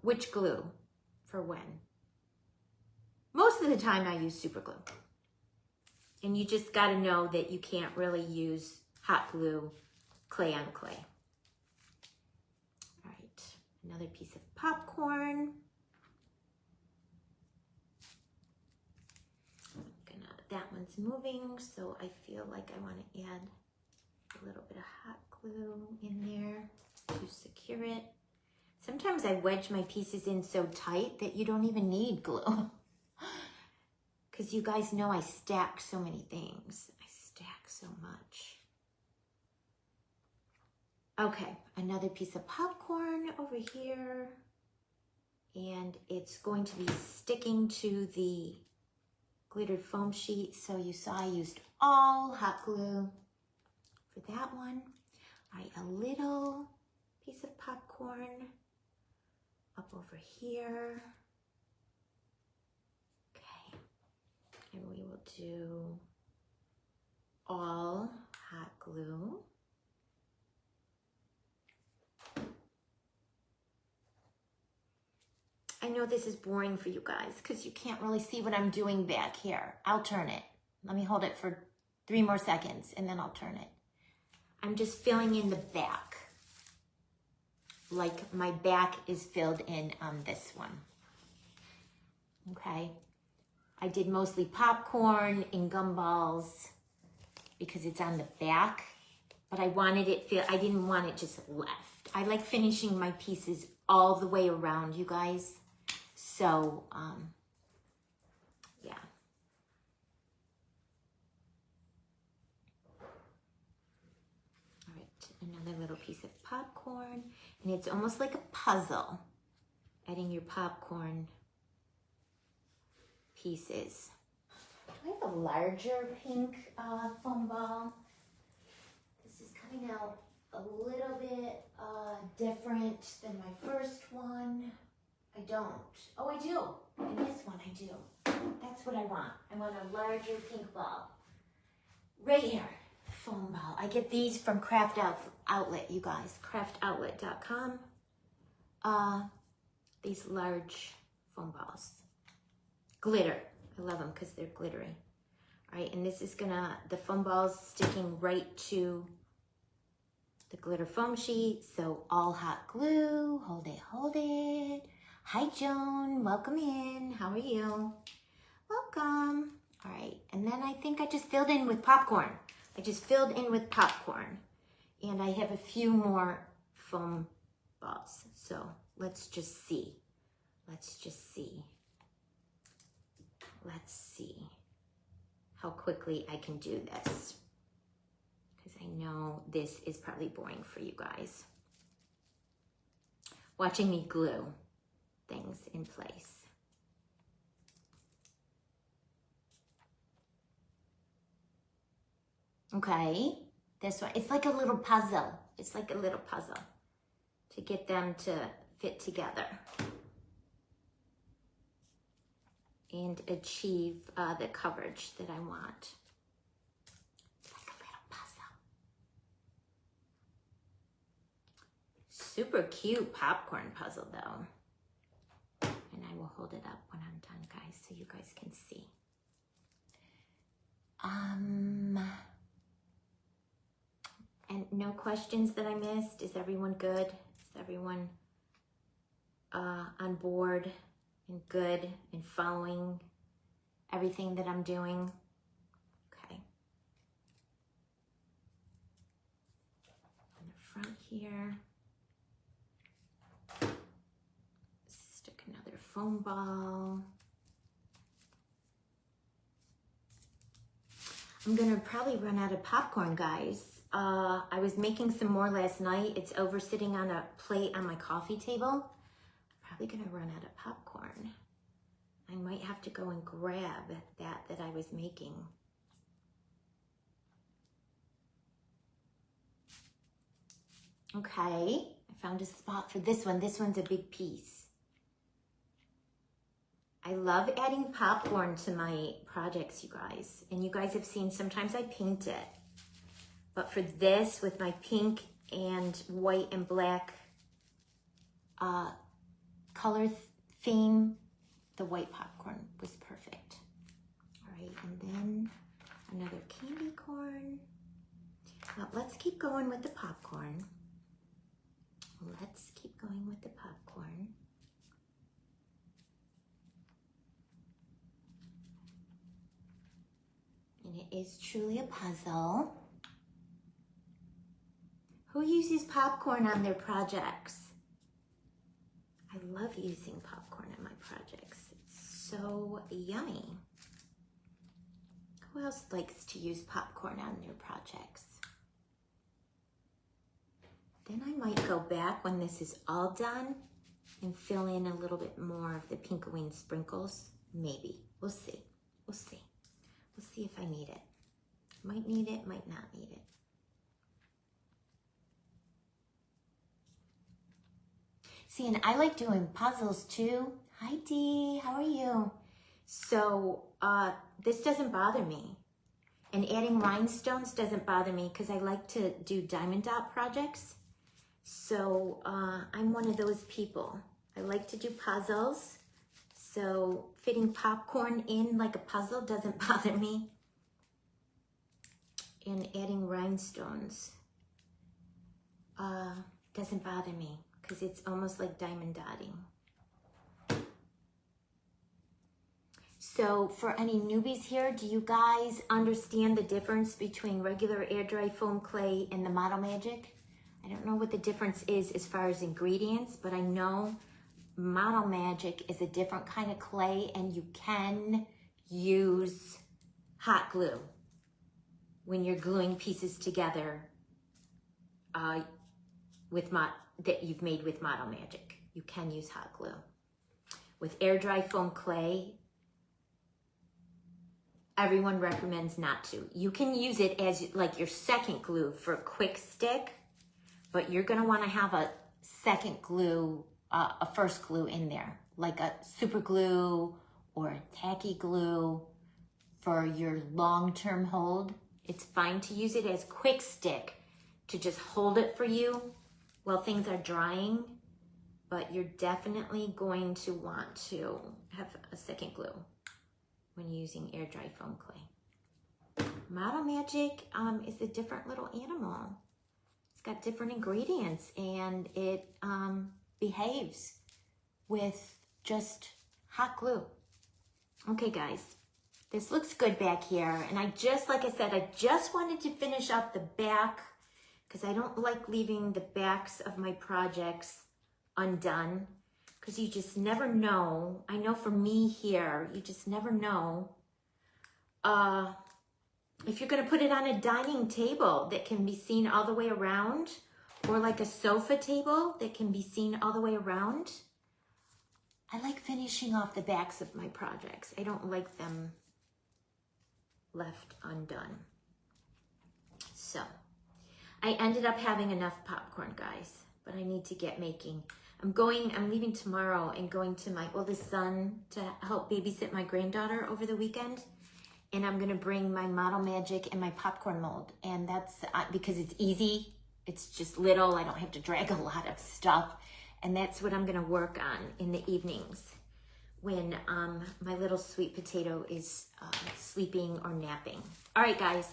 Which glue for when? Most of the time I use super glue. And you just gotta know that you can't really use hot glue, clay on clay. All right, another piece of popcorn. That one's moving, so I feel like I wanna add a little bit of hot glue in there to secure it. Sometimes I wedge my pieces in so tight that you don't even need glue. Because you guys know I stack so many things. I stack so much. Okay, another piece of popcorn over here. And it's going to be sticking to the glittered foam sheet. So you saw I used all hot glue for that one. All right, a little piece of popcorn up over here. Okay, and we will do all hot glue. I know this is boring for you guys because you can't really see what I'm doing back here. I'll turn it. Let me hold it for 3 more seconds and then I'll turn it. I'm just filling in the back. Like my back is filled in on this one. Okay. I did mostly popcorn and gumballs because it's on the back, but I wanted it I didn't want it just left. I like finishing my pieces all the way around, you guys. So, yeah. All right, another little piece of popcorn. And it's almost like a puzzle, adding your popcorn pieces. Do I have a larger pink foam ball? This is coming out a little bit different than my first one. I don't. Oh, I do. In this one, I do. That's what I want. I want a larger pink ball. Right here, foam ball. I get these from Craft Outlet, you guys. craftoutlet.com. These large foam balls. Glitter. I love them because they're glittery. All right, and this is the foam ball's sticking right to the glitter foam sheet. So all hot glue. Hold it, hold it. Hi, Joan. Welcome in. How are you? Welcome. All right. And then I think I just filled in with popcorn. And I have a few more foam balls. So let's just see. Let's see how quickly I can do this. Because I know this is probably boring for you guys. Watching me glue things in place. Okay, this one, it's like a little puzzle. It's like a little puzzle to get them to fit together and achieve the coverage that I want. It's like a little puzzle. Super cute popcorn puzzle though. And I will hold it up when I'm done, guys, so you guys can see. And no questions that I missed? Is everyone good? Is everyone on board and good and following everything that I'm doing? Okay. On the front here. Stick another foam ball. I'm gonna probably run out of popcorn, guys. I was making some more last night. It's over sitting on a plate on my coffee table. Probably gonna run out of popcorn. I might have to go and grab that I was making. Okay, I found a spot for this one. This one's a big piece. I love adding popcorn to my projects, you guys. And you guys have seen, sometimes I paint it. But for this, with my pink and white and black color theme, the white popcorn was perfect. All right, and then another candy corn. Now let's keep going with the popcorn. Let's keep going with the popcorn. And it is truly a puzzle. Who uses popcorn on their projects? I love using popcorn on my projects. It's so yummy. Who else likes to use popcorn on their projects? Then I might go back when this is all done and fill in a little bit more of the Pink-o-ween sprinkles. Maybe. We'll see. We'll see. We'll see if I need it. Might need it, might not need it. See, and I like doing puzzles too. Hi Dee, how are you? So this doesn't bother me. And adding rhinestones doesn't bother me because I like to do diamond dot projects. So I'm one of those people. I like to do puzzles. So fitting popcorn in like a puzzle doesn't bother me. And adding rhinestones doesn't bother me because it's almost like diamond dotting. So for any newbies here, do you guys understand the difference between regular air dry foam clay and the Model Magic? I don't know what the difference is as far as ingredients, but I know Model Magic is a different kind of clay and you can use hot glue when you're gluing pieces together that you've made with Model Magic. You can use hot glue. With air dry foam clay, everyone recommends not to. You can use it as like your second glue for a quick stick, but you're gonna wanna have a second glue, a first glue in there, like a super glue or a tacky glue for your long-term hold. It's fine to use it as quick stick to just hold it for you while things are drying, but you're definitely going to want to have a second glue when using air dry foam clay. Model Magic is a different little animal. It's got different ingredients and it behaves with just hot glue. Okay guys, this looks good back here. And like I said, I just wanted to finish off the back because I don't like leaving the backs of my projects undone because you just never know. I know for me here, you just never know if you're gonna put it on a dining table that can be seen all the way around, or like a sofa table that can be seen all the way around. I like finishing off the backs of my projects. I don't like them left undone. So I ended up having enough popcorn, guys, but I need to get making. I'm leaving tomorrow and going to my oldest son to help babysit my granddaughter over the weekend. And I'm gonna bring my Model Magic and my popcorn mold. And that's because it's easy. It's just little, I don't have to drag a lot of stuff. And that's what I'm gonna work on in the evenings when my little sweet potato is sleeping or napping. All right, guys.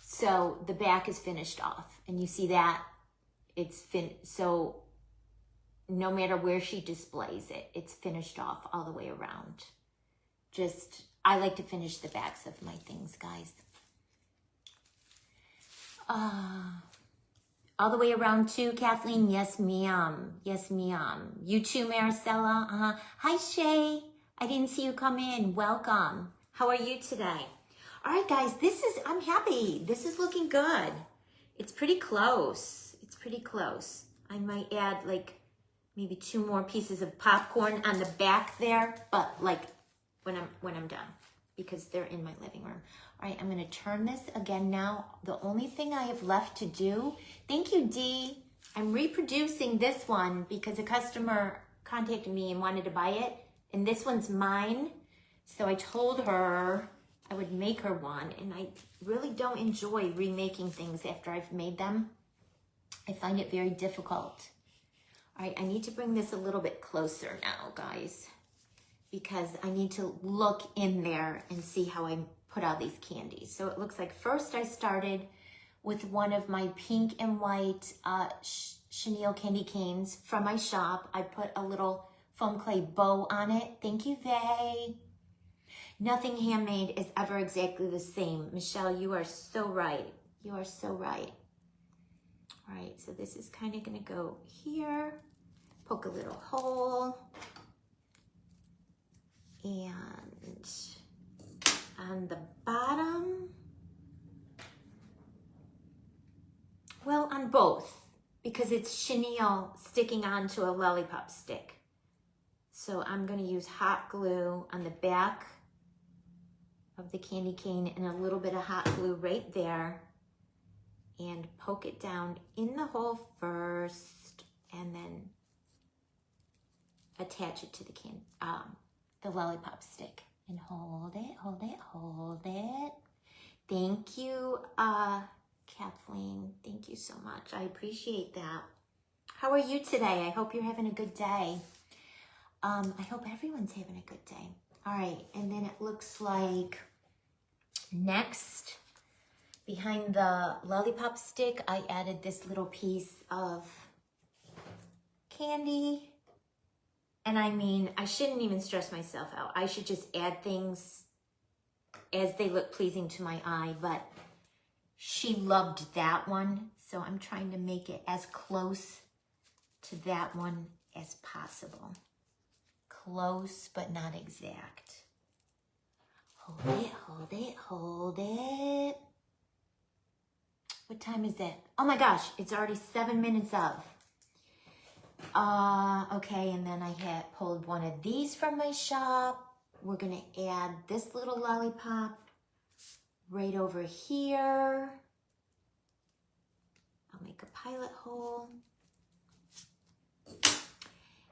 So the back is finished off. And you see that? So no matter where she displays it, it's finished off all the way around. I like to finish the backs of my things, guys. All the way around too, Kathleen? Yes, ma'am. Yes, ma'am. You too, Maricela? Hi, Shay. I didn't see you come in. Welcome. How are you today? All right, guys, I'm happy. This is looking good. It's pretty close. It's pretty close. I might add like maybe 2 more pieces of popcorn on the back there, but like when I'm done, because they're in my living room. All right, I'm gonna turn this again now. The only thing I have left to do, thank you, Dee. I'm reproducing this one because a customer contacted me and wanted to buy it, and this one's mine. So I told her I would make her one, and I really don't enjoy remaking things after I've made them. I find it very difficult. All right, I need to bring this a little bit closer now, guys, because I need to look in there and see how I put all these candies. So it looks like first I started with one of my pink and white chenille candy canes from my shop. I put a little foam clay bow on it. Thank you, Vay. Nothing handmade is ever exactly the same. Michelle, you are so right. You are so right. All right, so this is kind of gonna go here, poke a little hole, and on the bottom, well, on both, because it's chenille sticking onto a lollipop stick. So I'm gonna use hot glue on the back of the candy cane and a little bit of hot glue right there, and poke it down in the hole first, and then attach it to the lollipop stick. And hold it, hold it, hold it. Thank you, Kathleen. Thank you so much. I appreciate that. How are you today? I hope you're having a good day. I hope everyone's having a good day. All right, and then it looks like next, behind the lollipop stick, I added this little piece of candy. And I mean, I shouldn't even stress myself out. I should just add things as they look pleasing to my eye, but she loved that one, so I'm trying to make it as close to that one as possible. Close, but not exact. Hold it, hold it, hold it. What time is it? Oh my gosh, it's already 7 minutes of. Okay, and then I had pulled one of these from my shop. We're gonna add this little lollipop right over here. I'll make a pilot hole.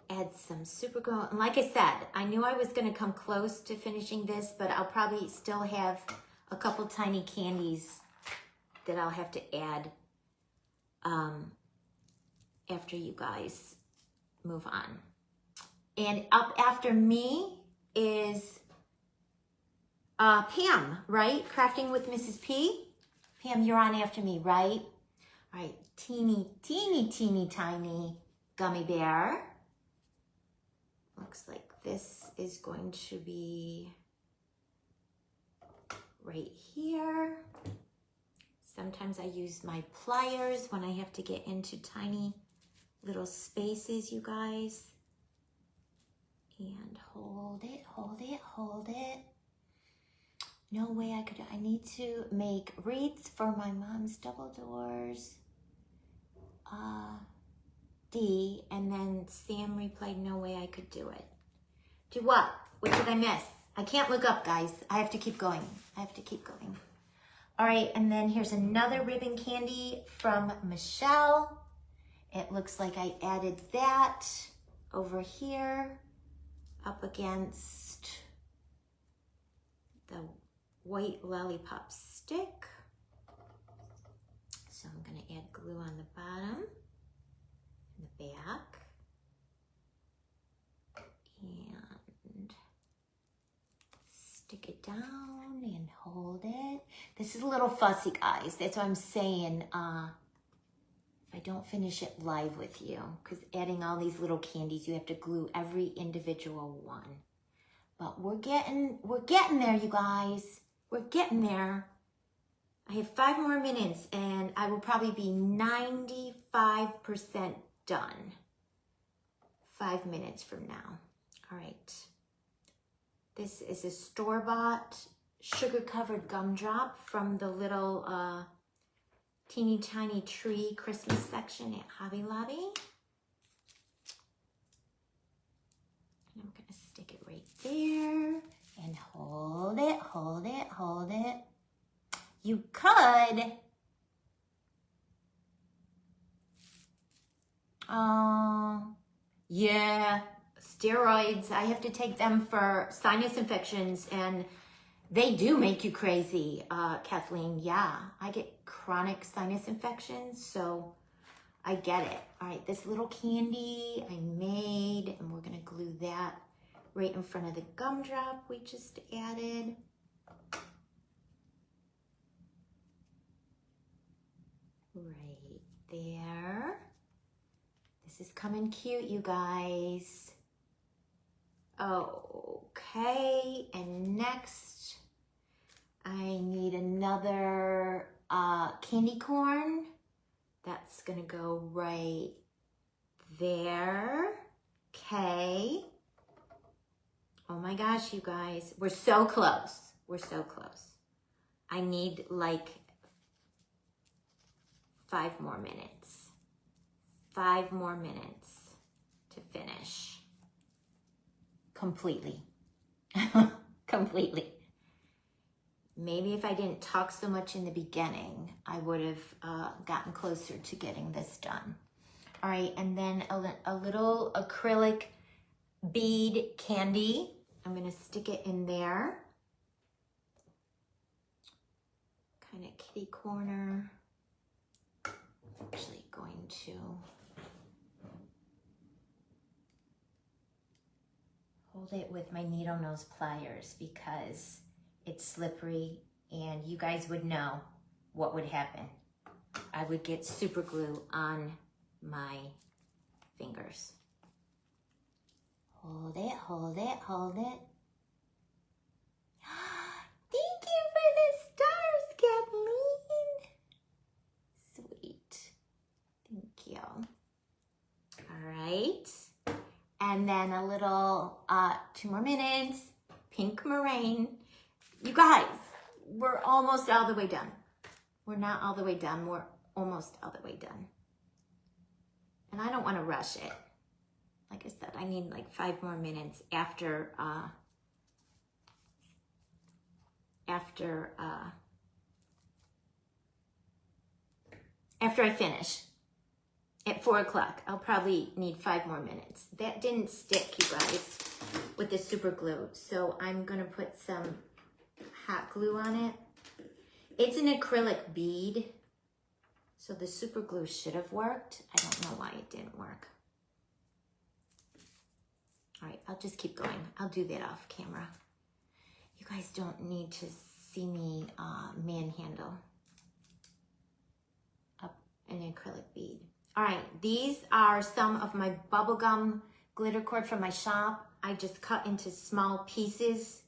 Add some super glue. And like I said, I knew I was gonna come close to finishing this, but I'll probably still have a couple tiny candies that I'll have to add after you guys move on. And up after me is Pam, right? Crafting with Mrs. P. Pam, you're on after me, right? All right, teeny, teeny, teeny, tiny gummy bear. Looks like this is going to be right here. Sometimes I use my pliers when I have to get into tiny little spaces, you guys. And hold it, hold it, hold it. No way I could, I need to make wreaths for my mom's double doors. D, and then Sam replied, no way I could do it. Do what? What did I miss? I can't look up, guys. I have to keep going. I have to keep going. All right, and then here's another ribbon candy from Michelle. It looks like I added that over here up against the white lollipop stick. So I'm gonna add glue on the bottom and the back. And stick it down and hold it. This is a little fussy, guys. That's what I'm saying. If I don't finish it live with you, because adding all these little candies, you have to glue every individual one. But we're getting there, you guys. We're getting there. I have 5 more minutes and I will probably be 95% done 5 minutes from now. All right. This is a store-bought sugar-covered gumdrop from the little teeny tiny tree Christmas section at Hobby Lobby. And I'm gonna stick it right there and hold it, hold it, hold it. You could, yeah, steroids. I have to take them for sinus infections and they do make you crazy, Kathleen. Yeah, I get chronic sinus infections, so I get it. All right, this little candy I made, and we're gonna glue that right in front of the gumdrop we just added. Right there. This is coming cute, you guys. Okay, and next I need another candy corn. That's gonna go right there. Okay. Oh my gosh, you guys, we're so close. We're so close. I need like 5 more minutes. 5 more minutes to finish. Completely. Completely. Maybe if I didn't talk so much in the beginning, I would have gotten closer to getting this done. All right, and then a little acrylic bead candy. I'm gonna stick it in there. Kind of kitty corner. I'm actually going to hold it with my needle nose pliers because it's slippery and you guys would know what would happen. I would get super glue on my fingers. Hold it, hold it, hold it. Thank you for the stars, Kathleen. Sweet. Thank you. All right. And then a little, 2 more minutes, Pink-o-ween. You guys, we're almost all the way done. We're not all the way done. We're almost all the way done. And I don't want to rush it. Like I said, I need like 5 more minutes after I finish. At 4 o'clock, I'll probably need 5 more minutes. That didn't stick, you guys, with the super glue. So I'm gonna put some hot glue on it. It's an acrylic bead, so the super glue should have worked. I don't know why it didn't work. All right, I'll just keep going. I'll do that off camera. You guys don't need to see me manhandle up an acrylic bead. All right, these are some of my bubblegum glitter cord from my shop. I just cut into small pieces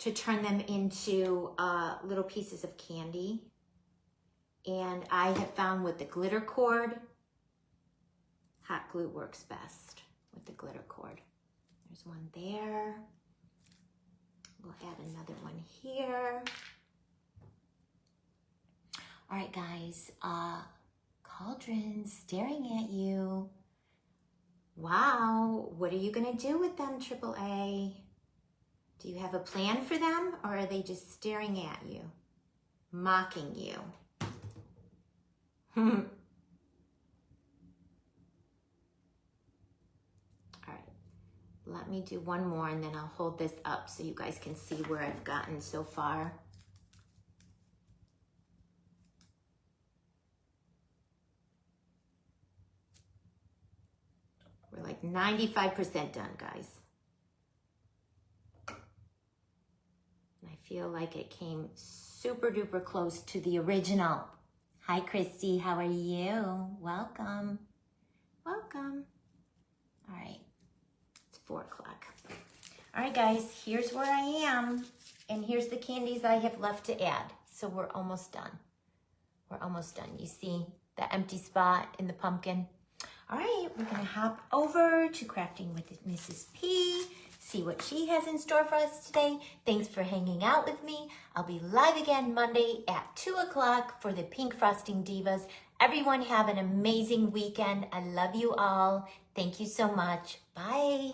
to turn them into little pieces of candy. And I have found with the glitter cord, hot glue works best with the glitter cord. There's one there. We'll add another one here. All right, guys, cauldrons staring at you. Wow, what are you gonna do with them, AAA? Do you have a plan for them, or are they just staring at you, mocking you? All right, let me do one more and then I'll hold this up so you guys can see where I've gotten so far. We're like 95% done, guys. And I feel like it came super duper close to the original. Hi, Christy, how are you? Welcome, welcome. All right, it's 4 o'clock. All right, guys, here's where I am. And here's the candies I have left to add. So we're almost done. We're almost done. You see the empty spot in the pumpkin? All right, we're gonna hop over to Crafting with Mrs. P, see what she has in store for us today. Thanks for hanging out with me. I'll be live again Monday at 2 o'clock for the Pink Frosting Divas. Everyone have an amazing weekend. I love you all. Thank you so much. Bye.